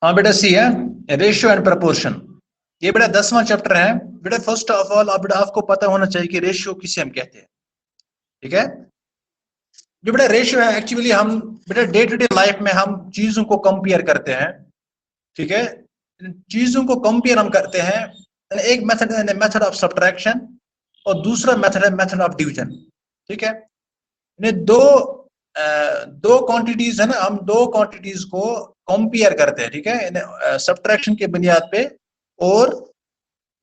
हाँ बेटा सी है रेशियो एंड प्रपोर्शन। ये बेटा 10वां चैप्टर है। बेटा फर्स्ट ऑफ ऑल बेटा आपको पता होना चाहिए कि रेशियो किसे हम कहते हैं। ठीक है, जो बेटा रेशियो है एक्चुअली हम बेटा डे टू डे लाइफ में हम चीजों को कंपेयर करते हैं। ठीक है, चीजों को कंपेयर हम करते हैं। एक मेथड है मेथड ऑफ सब्ट्रैक्शन और दूसरा मेथड है मेथड ऑफ डिवीजन। ठीक है, दो दो क्वांटिटीज है ना, हम दो क्वांटिटीज को कंपेयर करते हैं। ठीक है, सब्ट्रैक्शन के बुनियाद पे और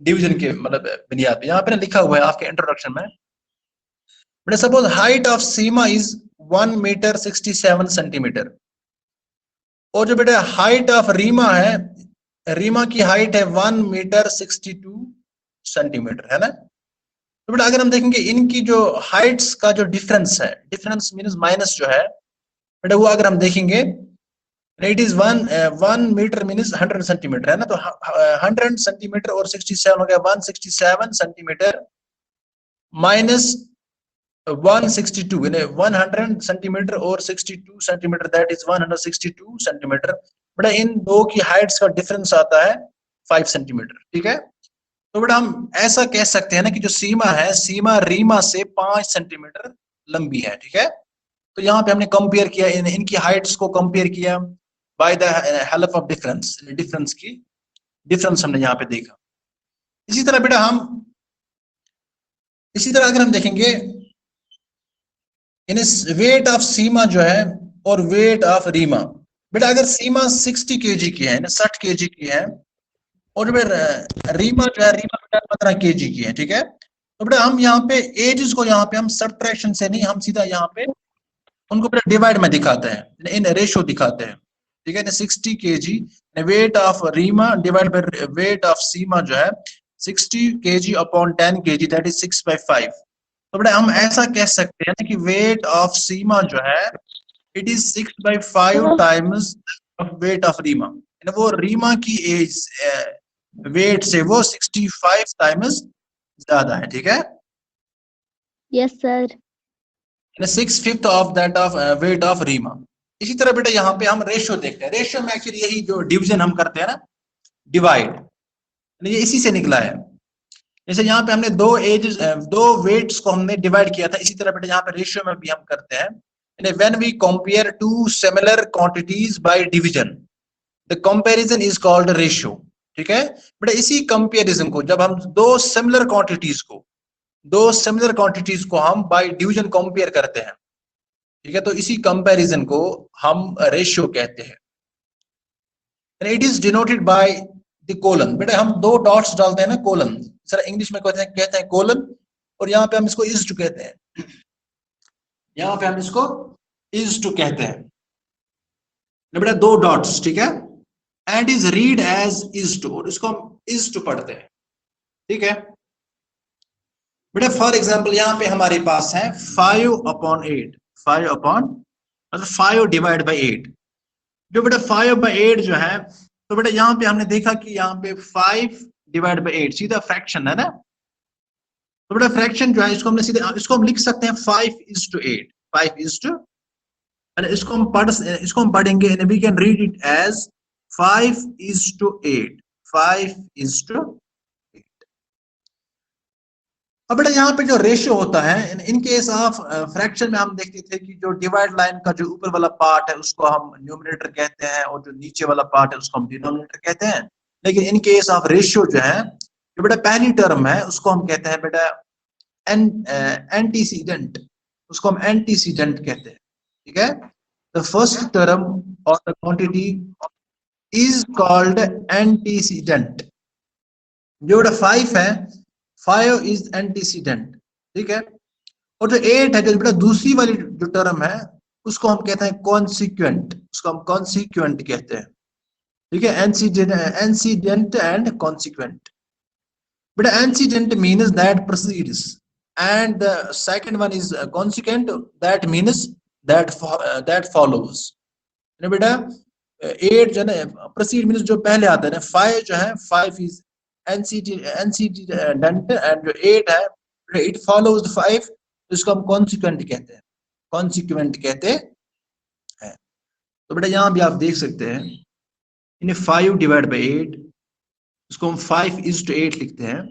डिवीजन के मतलब बुनियाद पे। यहाँ पे ना लिखा हुआ है आपके इंट्रोडक्शन में, बेटा suppose height of Seema is 1 metre 67 centimetre और जो बेटा हाइट ऑफ रीमा है, रीमा की हाइट है 1 मीटर 62 सेंटीमीटर, है ना। तो बेटा अगर हम देखेंगे इनकी जो हाइट्स का जो डिफरेंस है, डिफरेंस मीन्स माइनस जो है बेटा, वो अगर हम देखेंगे it is 1 metre means 100 centimetre, है ना। तो 100 सेंटीमीटर और 67 हो गया 167 सेंटीमीटर माइनस 162, यानी 100 सेंटीमीटर और 62 सेंटीमीटर, दैट इज 162 सेंटीमीटर। बेटा इन दो की हाइट्स का डिफरेंस आता है 5 सेंटीमीटर। ठीक है, तो बेटा हम ऐसा कह सकते हैं ना कि जो सीमा है, सीमा रीमा से 5 सेंटीमीटर लंबी है। ठीक है, तो यहाँ पे हमने कंपेयर किया, इनकी हाइट्स को कंपेयर किया by the help of difference, difference की डिफरेंस हमने यहाँ पे देखा। इसी तरह बेटा हम इसी तरह अगर हम देखेंगे इन वेट ऑफ सीमा जो है और वेट ऑफ रीमा, बेटा अगर सीमा 60 केजी की है ना, 60 केजी की है और रीमा जो है, रीमा बेटा 15 केजी की है। ठीक है, तो बेटा हम यहाँ पे एजेस को यहाँ पे हम सब्ट्रैक्शन से नहीं, हम सीधा यहाँ पे उनको बेटा डिवाइड में दिखाते हैं, इन रेशियो दिखाते हैं। ठीक है, 60 KG weight of Reema divide by weight of Seema जो है 60 KG upon 10 KG, that is 6/5। तो बेटा हम ऐसा कह सकते हैं कि वेट ऑफ सीमा जो है it is 6/5 times weight of Reema, वो रीमा की एज वेट से वो 65 टाइम्स ज्यादा है। ठीक है, yes sir. 6/5 of that of weight of Reema. इसी तरह बेटा यहाँ पे हम रेशियो देखते हैं। रेशियो में एक्चुअली यही जो डिवीजन हम करते हैं ना, डिवाइड, ये इसी से निकला है। जैसे यहाँ पे हमने दो एज दो वेट्स को हमने डिवाइड किया था, इसी तरह बेटा यहाँ पे रेशियो में भी हम करते हैं। When we compare to similar quantities by division, the comparison is called ratio. ठीक है, बेटा इसी कंपैरिजन को जब हम दो सिमिलर क्वांटिटीज को हम बाय डिवीजन कंपेयर करते हैं, ठीक है, तो इसी कंपैरिजन को हम रेशियो कहते हैं। It is denoted by the colon. बेटा हम दो डॉट्स डालते हैं ना, कोलन, सर इंग्लिश में कहते हैं कोलन, और यहाँ पे हम इसको इज टू कहते हैं, यहाँ पे हम इसको इज टू कहते हैं। बेटा दो डॉट्स, ठीक है, and is read as is to, और इसको हम इज टू पढ़ते हैं। ठीक है बेटा, फॉर एग्जाम्पल यहाँ पे हमारे पास है 5/8, 5 डिवाइड बाई 8। जो बेटा 5/8 जो है, तो बेटा यहाँ पे हमने देखा कि यहाँ पे 5 डिवाइड बाई 8 सीधा फ्रैक्शन है ना। तो बेटा फ्रैक्शन जो है इसको हमने सीधे इसको हम लिख सकते हैं 5:8, 5:, इसको हम पढ़ेंगे, we can read it as 5:8, 5:8। अब बेटा यहाँ पे जो रेशियो होता है इन केस ऑफ फ्रैक्शन में हम देखते थे कि जो डिवाइड लाइन का जो ऊपर वाला पार्ट है उसको हम न्यूमरेटर कहते हैं और जो नीचे वाला पार्ट है उसको हम डिनोमिनेटर कहते हैं। लेकिन इन केस ऑफ रेशियो जो है, जो बेटा पहली टर्म है उसको हम कहते हैं बेटा एंटीसीडेंट, उसको हम एंटीसीडेंट कहते हैं। ठीक है, the first term of the quantity is called antecedent. जो बेटा 5 है, 5 इज एंटीसीडेंट। ठीक है, और जो 8 है, जो बेटा दूसरी वाली जो टर्म है उसको हम कहते हैं कॉन्सिक्वेंट, उसको हम कॉन्सिक्वेंट कहते हैं। ठीक है, एंसीडेंट एंड कॉन्सिक्वेंट। बेटा antecedent means that proceeds and the second one is consequent, that means that follows. बेटा 8 जो है प्रोसीड मीन्स जो पहले आता है ना, 5 जो है 5 इज एंसीडेंट एंड जो 8 है इट फॉलोज 5, इसको हम कॉन्सिक्वेंट कहते हैं, कॉन्सिक्वेंट कहते हैं। तो बेटा यहाँ भी आप देख सकते हैं इन्हें 5 डिवाइड बाई 8, इसको हम 5:8 लिखते हैं।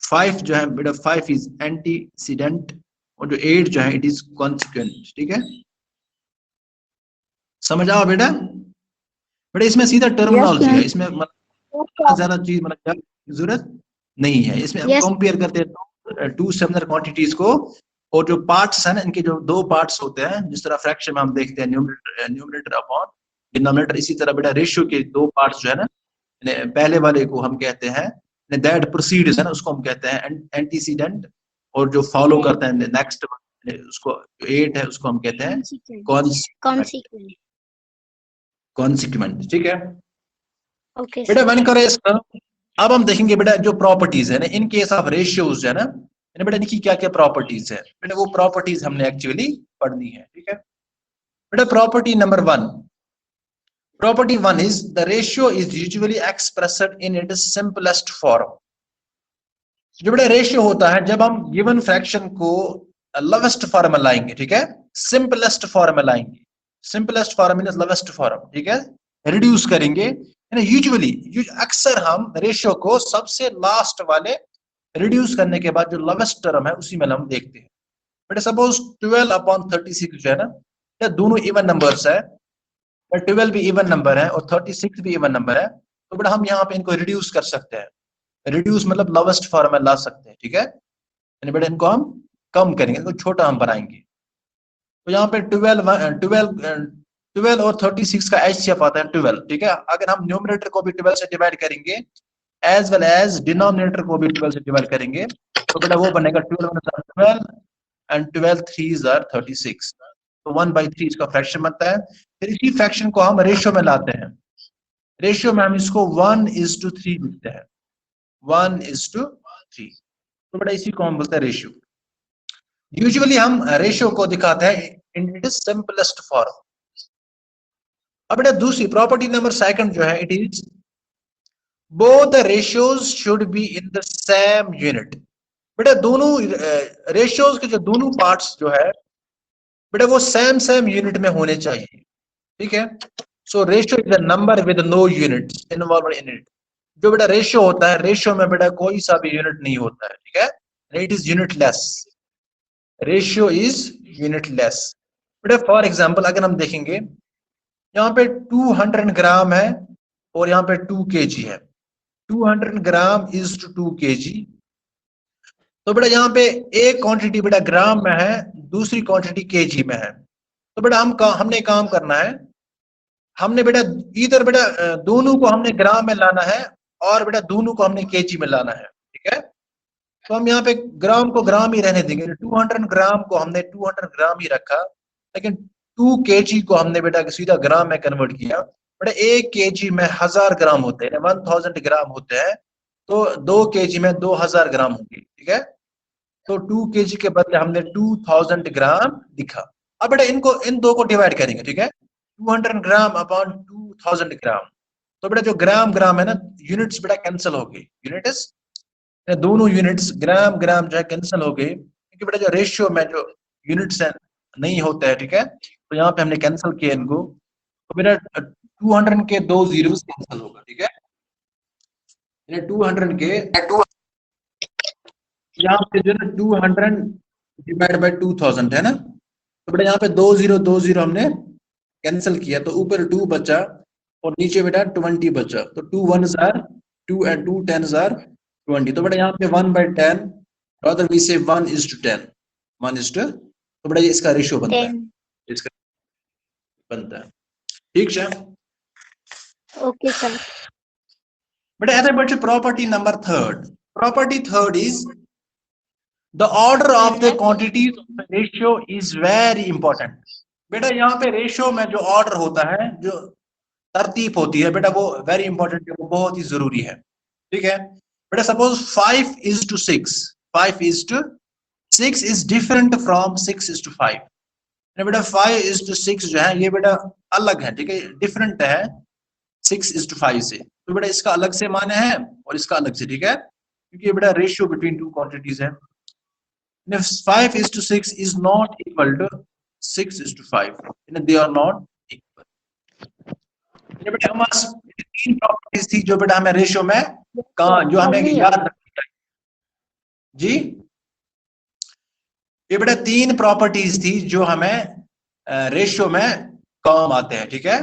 5 जो है बेटा 5 इज एंटीसीडेंट और जो 8 जो है इट इज कॉन्सिक्वेंट। ठीक है, समझ आओ बेटा। बेटा इसमें सीधा टर्मिनोलॉजी है, इसमें मतलब ज्यादा चीज मतलब जरूरत नहीं है। इसमें हम कंपेयर करते हैं टू सिमिलर क्वांटिटीज को, और जो पार्ट्स है ना इनके जो दो पार्ट्स होते हैं, जिस तरह फ्रैक्शन में हम देखते हैं न्यूमरेटर अपॉन डिनोमिनेटर, इसी तरह बेटा रेशियो के दो पार्ट्स जो है ना, पहले वाले को हम कहते हैं दैट प्रोसीड्स है ना, उसको हम कहते हैं एंटीसीडेंट, और जो फॉलो करते हैं नेक्स्ट उसको 8 है उसको हम कहते हैं कॉन्सिक्वेंट। ठीक है ओके बेटा, वन करे इसका। अब हम देखेंगे बेटा जो प्रॉपर्टीज है ना इन केस ऑफ रेशियोज है ना, बेटा इनकी क्या क्या प्रॉपर्टीज है, बेटा वो प्रॉपर्टीज हमने एक्चुअली पढ़नी है। ठीक है बेटा, property number 1, property 1 is the ratio is usually expressed in its simplest form। जो बेटा रेशियो होता है जब हम गिवन फ्रैक्शन को लोवेस्ट फॉर्म में लाएंगे, ठीक है, सिंपलेस्ट फॉर्म में लाएंगे, simplest form means lowest form, ठीक है, रिड्यूस करेंगे। यूजुअली अक्सर हम रेशियो को सबसे लास्ट वाले रिड्यूस करने के बाद जो लोवेस्ट टर्म है उसी में हम देखते हैं। बेटा सपोज 12/36 जो है ना, ये दोनों इवन नंबर्स है, 12 भी इवन नंबर है और 36 भी इवन नंबर है, तो बेटा हम यहाँ पे इनको रिड्यूस कर सकते हैं। रिड्यूस मतलब लोवेस्ट फॉर्म में ला सकते हैं। ठीक है, यानी बेटा इनको हम कम करेंगे, इनको छोटा हम बनाएंगे। तो यहाँ पे 12 और 36 का HCF आता है 12। ठीक है, अगर हम न्यूमरेटर को भी 12 से डिवाइड करेंगे एज वेल एज डिनोमिनेटर को भी 12 से डिवाइड करेंगे, तो बेटा वो बनेगा 12 एंड 12 3s are 36, तो 1/3 इसका फ्रैक्शन बनता है। फिर इसी फ्रैक्शन को हम रेशियो में लाते हैं, रेशियो में हम इसको 1:3 लिखते हैं, 1:3, तो बेटा इसी को हम बोलते हैं रेशियो। यूजुअली हम रेशियो को दिखाते हैं इन इट सिंपलेस्ट फॉर्म। अब बेटा दूसरी प्रॉपर्टी नंबर 2 जो है, it is both the ratios should be in the same unit. बेटा दोनों रेशियोज के जो दोनों पार्ट्स जो है बेटा वो सेम यूनिट में होने चाहिए। ठीक है, so ratio is the number with no units involved in it. जो बेटा रेशियो होता है, रेशियो में बेटा कोई सा भी यूनिट नहीं होता है। ठीक है, it is unitless, ratio is unitless. बेटा फॉर एग्जांपल अगर हम देखेंगे यहाँ पे 200 ग्राम है और यहाँ पे 2 kg है, 200 ग्राम इज टू 2 kg, तो बेटा यहाँ पे एक क्वांटिटी बेटा ग्राम में है, दूसरी क्वांटिटी kg में है। तो बेटा हमने काम करना है, हमने बेटा इधर बेटा दोनों को हमने ग्राम में लाना है और बेटा दोनों को हमने kg में लाना है। ठीक है, तो हम यहाँ पे ग्राम को ग्राम ही रहने देंगे, 200 ग्राम को हमने 200 ग्राम ही रखा, लेकिन 2 kg को हमने बेटा सीधा ग्राम में कन्वर्ट किया। बेटा 1 kg में 1000 ग्राम होते हैं, 1000 ग्राम होते हैं, तो 2 kg में 2000 ग्राम होंगे। ठीक है, तो 2 kg के बदले हमने 2000 ग्राम लिखा। अब बेटा इनको इन दो को डिवाइड करेंगे। ठीक है, 200 ग्राम अपॉन 2000 ग्राम, तो बेटा जो ग्राम ग्राम है ना, यूनिट्स बेटा कैंसिल हो गई, यूनिट्स दोनों यूनिट्स ग्राम ग्राम जो है कैंसिल हो गई, क्योंकि बेटा जो रेशियो में जो यूनिट्स है नहीं होता है। ठीक है, तो यहाँ पे हमने कैंसिल किया इनको, तो बेटा 200 के 2 zeros कैंसिल होगा। ठीक है, 200 के यहाँ पे जो है 200 डिवाइड बाय 2000 है ना, तो बेटा यहाँ पे 2 0 हमने कैंसिल किया, तो ऊपर 2 बचा और नीचे बेटा 20 बचा, तो 2 1s are 2 and 2 10s are 20, तो बेटा यहाँ पे 1/10, rather we say 1:10, 1:, तो बेटा ये इसका रेशियो बनता है, इसका बनता है। ठीक है, ओके सर। बेटा ऐसे बच्चे property number 3, property 3 is the order of the quantities of the ratio is very important. बेटा यहाँ पे रेशियो में जो ऑर्डर होता है, जो तरतीब होती है बेटा, वो वेरी इंपॉर्टेंट है, वो बहुत ही जरूरी है। ठीक है बेटा, सपोज 5:6, 5:6 इज डिफरेंट फ्रॉम 6:5। बेटा 5:6 जो है ये बेटा अलग है, ठीक है, डिफरेंट है 6:5 से, तो बेटा इसका अलग से मान है और इसका अलग से। ठीक है, क्योंकि ये बेटा रेशियो बिटवीन टू क्वांटिटीज है। 5:6 is not equal to 6:5, they are not equal। बेटा हमारे पास 3 प्रॉपर्टीज थी जो बेटा हमें रेशियो में कहाँ जो हमें याद रखनी चाहिए जी। ये बेटा 3 प्रॉपर्टीज थी जो हमें रेशियो में काम आते हैं, ठीक है।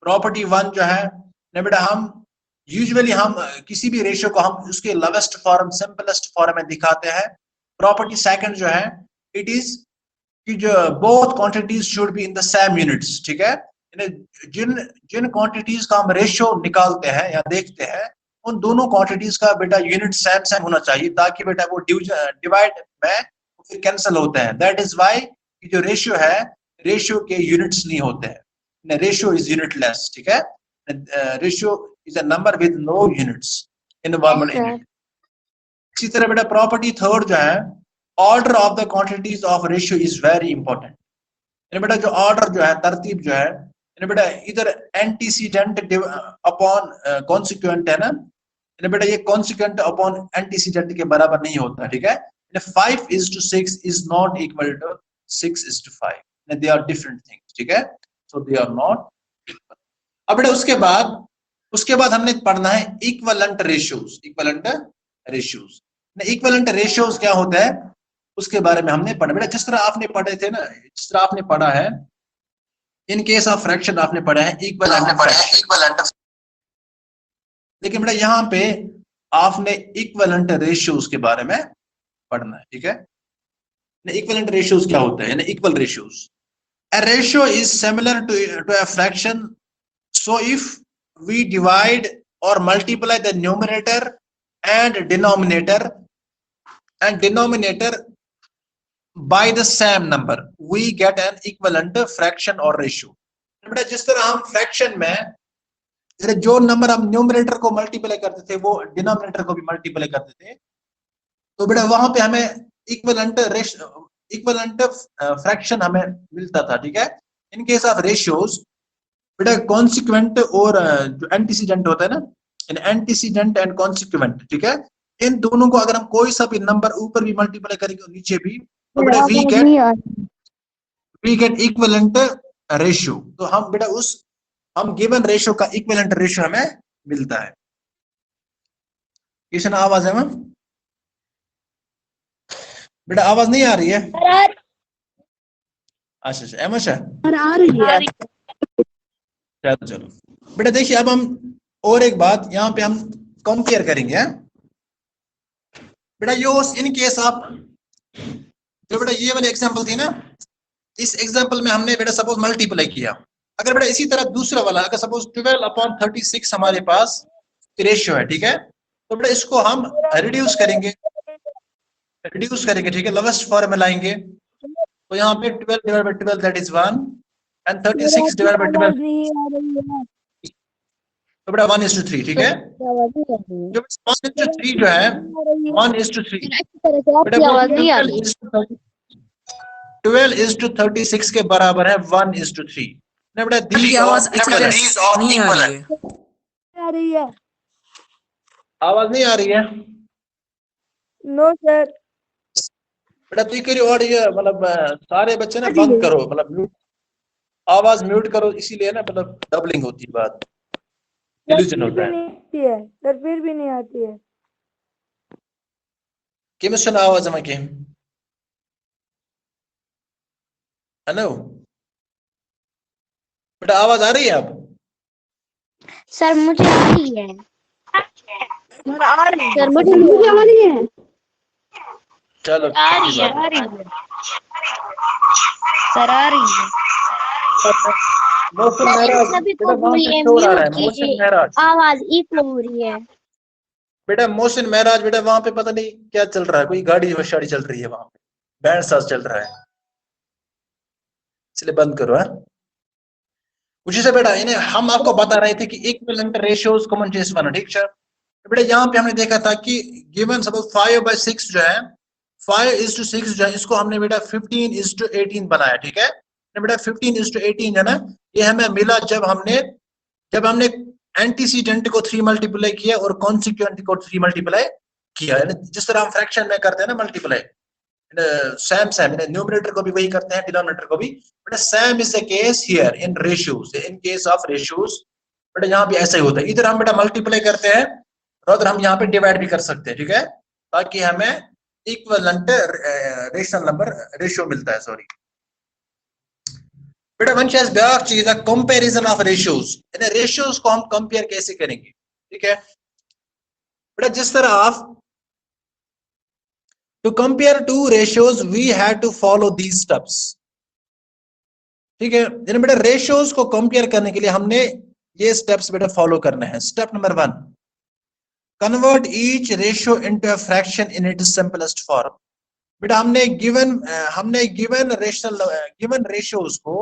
प्रॉपर्टी 1 जो है ना बेटा, हम यूजुअली हम किसी भी रेशियो को हम उसके लोवेस्ट फॉर्म सिंपलेस्ट फॉर्म में दिखाते हैं। प्रॉपर्टी 2 जो है इट इज कि जो both quantities should be in the same units, ठीक है। जिन जिन क्वांटिटीज का हम रेशियो निकालते हैं या देखते हैं उन दोनों क्वांटिटीज का बेटा यूनिट सेम सेम होना चाहिए, ताकि बेटा वो डिवाइड में फिर कैंसिल होते हैं। दैट इज व्हाई जो रेशियो है, रेशियो के यूनिट्स नहीं होते हैं, रेशियो इज यूनिटलेस, ठीक है। Ratio is a number with no units in normal unit. इसी तरह बेटा प्रॉपर्टी 3 जो है, order of the quantities of ratio is very important. बेटा जो ऑर्डर जो है, तरतीब जो है बेटा, इधर एंटीसीडेंट अपॉन कॉन्सिक्वेंट है ना बेटा, ये कॉन्सिक्वेंट अपॉन एंटीसीडेंट के बराबर नहीं होता, ठीक है। 5:6 is not equal to 6:5, they are different things, ठीक है। so they are not equal। अब बेटा उसके बाद हमने पढ़ना है इक्विवेलेंट रेशियोज। इक्विवेलेंट रेशियोज क्या होता है उसके बारे में हमने पढ़ा। बेटा जिस तरह आपने पढ़े थे ना, जिस तरह आपने पढ़ा है इन केस ऑफ फ्रैक्शन आपने पढ़ा है इक्विवेलेंट, लेकिन बेटा यहाँ पे आपने इक्विवेलेंट रेशियोज के बारे में पढ़ना है, ठीक है। इक्विवेलेंट रेशियोज क्या होता है, equal ratios. A ratio is similar to a fraction, so if we divide or multiply the numerator and denominator by the same number, we get an equivalent fraction or ratio। बेटा जिस तरह हम fraction में जो number हम numerator को multiply करते थे वो डिनोमिनेटर को भी मल्टीप्लाई करते थे, तो बेटा वहां पे हमें इक्विवेलेंट फ्रैक्शन हमें मिलता था, ठीक है। इन केस ऑफ रेशियोज बेटा कॉन्सिक्वेंट और जो एंटीसीडेंट होता है ना, इन एंटीसीडेंट एंड कॉन्सिक्वेंट, ठीक है, इन दोनों को अगर हम कोई सा भी नंबर ऊपर भी मल्टीप्लाई करेंगे और नीचे भी, तो बेटा वी गेट इक्विवेलेंट रेशियो। तो हम बेटा हम गिवन रेशियो का इक्विवेलेंट रेशियो हमें मिलता है। किशन आवाज है मैम? बेटा आवाज नहीं आ रही है? अच्छा एमश है, आ रही है। चलो बेटा देखिए, अब हम और एक बात यहाँ पे हम कंपेयर करेंगे बेटा। यो इन केस आप जो बेटा ये वाली एग्जांपल थी ना, इस एग्जांपल में हमने बेटा सपोज मल्टीप्लाई किया। अगर बेटा इसी तरह दूसरा वाला, अगर सपोज 12/36 हमारे पास रेशियो है, ठीक है, तो बेटा इसको हम रिड्यूस करेंगे, ठीक है, लोवेस्ट फॉर्म में लाएंगे। तो यहाँ पे 12/12 दैट इज 1 एंड 36/12 तो बेटा 1:3, ठीक है। जो 1:3 जो है 1:3 बेटा 12:36 के बराबर है 1:3 ना बेटा। आपकी आवाज नहीं आ रही है। आवाज नहीं आ रही है? No sir. बेटा तू करियो और ये मतलब सारे बच्चे ना बंद करो, मतलब म्यूट, आवाज म्यूट करो, इसीलिए ना मतलब डबलिंग होती है, बात इल्यूजन होता है। सर फिर भी नहीं आती है। किम सुन आवाज में किम? हेलो बेटा आवाज आ रही है अब? सर मुझे आ रही है। सर मुझे आ रही है। चलो आ रही है सर, आ रही है। मौसम महराज बेटा वहां पे शोर आ रहा है। मौसम महराज आवाज इको हो रही है। बेटा मौसम महराज बेटा वहां पे पता नहीं क्या चल रहा है, कोई गाड़ी वशाड़ी चल रही है वहां पे, बैंड साज चल रहा है, इसलिए बंद करो। है उसी से बेटा इन्हें हम आपको बता रहे थे कि इक्विवेलेंट रेशियोज कॉमन केस बना, ठीक है बेटा। यहाँ पे हमने देखा था कि गिवन सपोज 5/6 जो है 5:6 जो है, इसको हमने बेटा 15:18 बनाया, ठीक है बेटा। 15:18 है ना, ये हमें मिला जब हमने एंटीसीडेंट को 3 मल्टीप्लाई किया और कॉन्सिक्वेंट को 3 मल्टीप्लाई किया। जिस तरह हम फ्रैक्शन में करते हैं ना मल्टीप्लाई, सेम न्यूमरेटर को भी वही करते हैं, डिनोमिनेटर को भी। But same is the case here in ratios. In case of ratios बेटा यहाँ भी ऐसा ही होता है, इधर हम बेटा मल्टीप्लाई करते हैं और उधर हम यहाँ पे डिवाइड भी कर सकते हैं, ठीक है, ताकि हमें इक्विवेलेंट रेशनल नंबर रेशियो मिलता है, सॉरी बेटा। वंश ब्याक चीज है कंपैरिजन ऑफ रेशियोज, यानी रेशियोज को हम कंपेयर कैसे करेंगे, ठीक है बेटा। जिस तरह आप to compare two ratios we have to follow these steps, ठीक है, यानी बेटा रेशियोज को कंपेयर करने के लिए हमने ये स्टेप्स बेटा फॉलो करने हैं। Step number 1, convert each ratio into a fraction in its simplest form. बेटा हमने गिवन रेशियोज को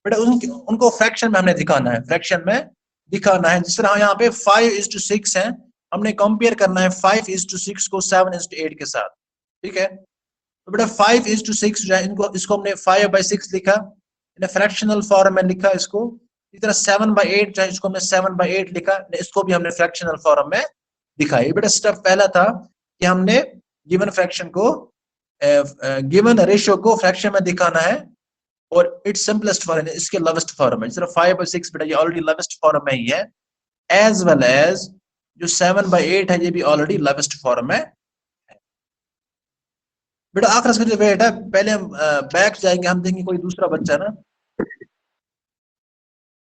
बेटा उनको फ्रैक्शन में हमने दिखाना है, फ्रैक्शन में दिखाना है। जिस तरह यहाँ पे 5:6 है, हमने कंपेयर करना है 5:6 को 7:8 के साथ, ठीक है। तो बेटा 5:6 जो है इसको हमने 5/6 लिखा, फ्रैक्शनल फॉर्म में लिखा इसको। इस तरह 7/8 जो है इसको हमने 7/8 लिखा, इसको भी हमने फ्रैक्शनल फॉर्म में दिखाई। बेटा स्टेप पहला था कि हमने गिवन फ्रैक्शन को गिवन रेशियो को फ्रैक्शन में दिखाना है और इट्स सिंपलेस्ट फॉर्म इसके लोवेस्ट फॉर्म में। सिर्फ 5/6 बेटा ये ऑलरेडी लोवेस्ट फॉर्म में ही है, एज वेल एज जो 7/8 है ये भी ऑलरेडी लोवेस्ट फॉर्म में है। बेटा आखिर जो वेट है, पहले हम बैक जाएंगे, हम देखेंगे कोई दूसरा बच्चा ना